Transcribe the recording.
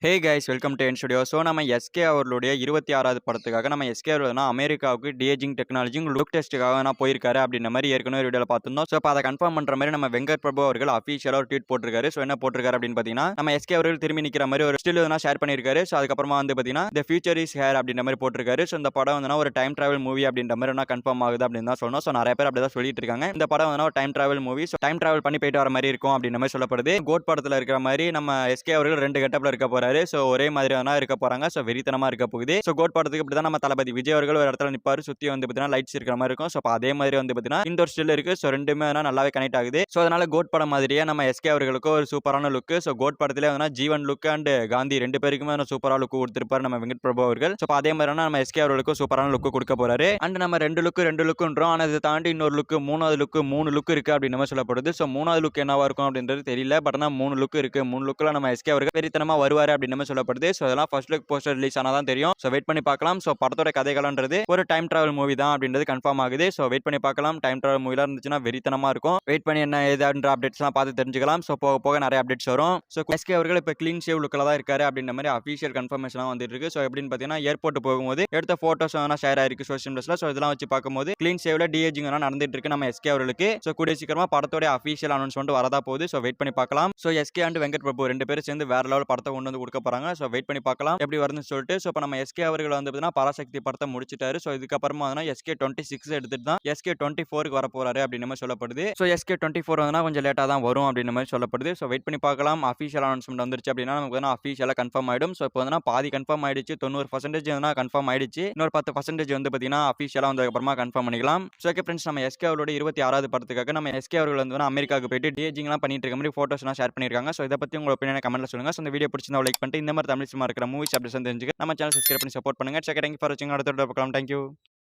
Hey guys welcome to N studio. So நம்ம SK அவர்களுடைய 26வது படத்துக்காக நம்ம எஸ்கே அவர்கள் அமெரிக்காவுக்கு டிஏஜிங் டெக்னாலஜி லுக் டெஸ்ட்டுக்காக போயிருக்காரு அப்படின்ற மாதிரி ஏற்கனவே வீடியோவில் பார்த்துருந்தோம். ஸோ இப்போ அதை கன்ஃபார்ம் பண்ணுற மாதிரி நம்ம வெங்கட் பிரபு அவர்கள் அஃபீஷியலாக ஒரு ட்வீட் போட்டிருக்காரு. ஸோ என்ன போட்டிருக்காரு அப்படின்னு பார்த்தீங்கன்னா, நம்ம எஸ்கே அவர்கள் திரும்பி நிற்கிற மாதிரி ஒரு ஸ்டில் ஷேர் பண்ணியிருக்காரு. ஸோ அதுக்கப்புறமா பார்த்தீங்கன்னா த ஃபியூச்சர் இஸ் ஹேர் அப்படின்ற மாதிரி போட்டிருக்காரு. ஸோ இந்த படம் ஒரு டைம் டிராவல் மூவி அப்படின்ற மாதிரி கன்ஃபார்ம் ஆகுது அப்படின்னு தான் சொல்லணும். ஸோ நிறைய பேர் அப்படி தான் சொல்லிட்டு இருக்காங்க. இந்த படம் ஒரு time travel movie. So time travel பண்ணி போயிட்டு வர மாதிரி இருக்கும் அப்படின்ற மாதிரி சொல்லப்படுது. கோட் படத்தில் இருக்கிற மாதிரி நம்ம எஸ்கே அவர்கள் 2 கெட்டப்ல இருக்க போறாரு. ஸோ ஒரே மாதிரி இருக்க போறாங்க. சோ வெறித்தனமா இருக்க போகுது. சோ கோட் படத்துக்கு இப்படி தான் நம்ம தளபதி விஜய் அவர்கள் ஒரு இடத்துல நிப்பாரு. சுத்தி பாத்தீங்கன்னா லைட்ஸ் இருக்கிற மாதிரி இருக்கும். சோ அதே மாதிரி பாத்தீங்கன்னா இந்த ஒரு ஸ்டில் இருக்கு. சோ ரெண்டுமே நல்லாவே கனெக்ட் ஆகுது. சோ அதனால கோட் படம் மாதிரியே நம்ம எஸ்கே அவர்களுக்கு ஒரு சூப்பரான லுக். சோ கோட் படத்திலே ஜீவன் லுக் அண்ட் காந்தி 2 பேருக்குமே சூப்பரான லுக் கொடுத்திருப்பாரு நம்ம வெங்கட் பிரபு அவர்கள். சோ அதே மாதிரி நம்ம எஸ்கே அவர்களுக்கு சூப்பரான லுக் கொடுக்க போறாரு. அண்ட் நம்ம ரெண்டு லுக்குன்றோம். ஆனா இதை தாண்டி இன்னொரு லுக், மூணாவது லுக், 3 லுக் இருக்கு அப்படின்னு நம்ம சொல்லப்படுது. சோ மூணாவது லுக் என்னவா இருக்கும் அப்படின்றது தெரியல. பட் ஆனா 3 லுக் இருக்கு. 3 லுக்ல நம்ம எஸ்கே அவர்கள் வெறித்தனமா வருவாரு அப்படின்னு நம்ம சொல்லப்படுது. சோ அதெல்லாம் ஃபர்ஸ்ட் லுக் போஸ்டர் ரிலீஸ் ஆனாதான் தெரியும். சோ வெயிட் பண்ணி பார்க்கலாம். சோ படத்தோட கதைகளன்றது ஒரு டைம் டிராவல் மூவி தான் அப்படின்றது கன்ஃபார்ம் ஆகுது. சோ வெயிட் பண்ணி பார்க்கலாம். டைம் டிராவல் மூவில இருந்துச்சுன்னா வெறித்தனமா இருக்கும். வெயிட் பண்ணி என்ன ஏதான்ற அப்டேட்ஸ்லாம் பார்த்து தெரிஞ்சுக்கலாம். சோ போக போக நிறைய அப்டேட்ஸ் வரும். சோ எஸ்கே அவர்கள் இப்போ கிளீன் ஷேவ் லுக்ல தான் இருக்காரு அப்படின்ற மாதிரி அஃபிஷியல் கன்ஃபர்மேஷன் வந்துட்டு இருக்கு. சோ எப்படின்னு பார்த்தீங்கன்னா ஏர்போர்ட் போகும்போது எடுத்த போட்டோஸ் ஷேர் ஆயிருக்கு சோஷியல் மீடியாஸ்ல. சோ இதெல்லாம் வச்சு பார்க்கும்போது கிளீன் ஷேவ்ல டிஏஜிங் நடந்துட்டு இருக்கு நம்ம எஸ்கே அவர்களுக்கு. சோ கூடிய சீக்கிரமா படத்தோட அஃபிஷியல் அனௌன்ஸ்மெண்ட் வரதா போகுது. சோ வெயிட் பண்ணி பார்க்கலாம். So SK and Venkat Prabhu 2 பேரும் சேர்ந்து வேற லெவல் படத்தை கொண்டு கொடுக்க போறாங்க. சோ வெயிட் பண்ணி பார்க்கலாம் எப்படி வருதுன்னு சொல்லிட்டு. சோ இப்போ நம்ம எஸ்கே அவர்கள் பார்த்தீங்கன்னா பராசக்தி படத்தை முடிச்சிட்டாரு. ஸோ இதுக்கப்புறமா எஸ்கே 26 எடுத்துட்டு தான் எஸ்கே 24க்கு வர போறாரு அப்படின்னு மாதிரி சொல்லப்படுது. ஸோ எஸ்கே 24 கொஞ்சம் லேட்டாக தான் வரும் அப்படின்னு மாதிரி சொல்லப்படுது. ஸோ வெயிட் பண்ணி பார்க்கலாம். அஃபிஷியல் அனௌன்ஸ்மெண்ட் வந்துருச்சு அப்படின்னா நமக்கு அஃபிஷியலாக கன்ஃபார்ம் ஆயிடும். ஸோ இப்போ பாதி கன்ஃபார்ம் ஆயிடுச்சு, 90% கன்ஃபார்ம் ஆயிடுச்சு. இன்னொரு 10% பார்த்தீங்கன்னா அஃபிஷியலாக வந்ததுக்கப்புறமா கன்ஃபார்ம் பண்ணிக்கலாம். ஸோ ஓகே ஃப்ரெண்ட்ஸ், நம்ம எஸ்கே அவரோட 26வது படத்துக்காக நம்ம எஸ்கே அவர்கள் அமெரிக்காவுக்கு போயிட்டு டிஏஜிங்லாம் பண்ணிட்டு இருக்க மாதிரி ஃபோட்டோஸ்லாம் ஷேர் பண்ணியிருக்காங்க. ஸோ இதை பற்றி உங்களோட ஒப்பீனியனை கமெண்ட்ல சொல்லுங்க. ஸோ இந்த வீடியோ பிடிச்சிருந்தா லைக் பண்ணிட்டு இந்த மாதிரி தமிழ் சினிமா இருக்கிற மூவிஸ் அப்டேட்ஸ் தெரிஞ்சுக்க நம்ம சேனல் சப்ஸ்கிரைப் பண்ணி சப்போர்ட் பண்ணுங்க. Thank you for watching. அடுத்த வீடியோல பார்க்கலாம். Thank you.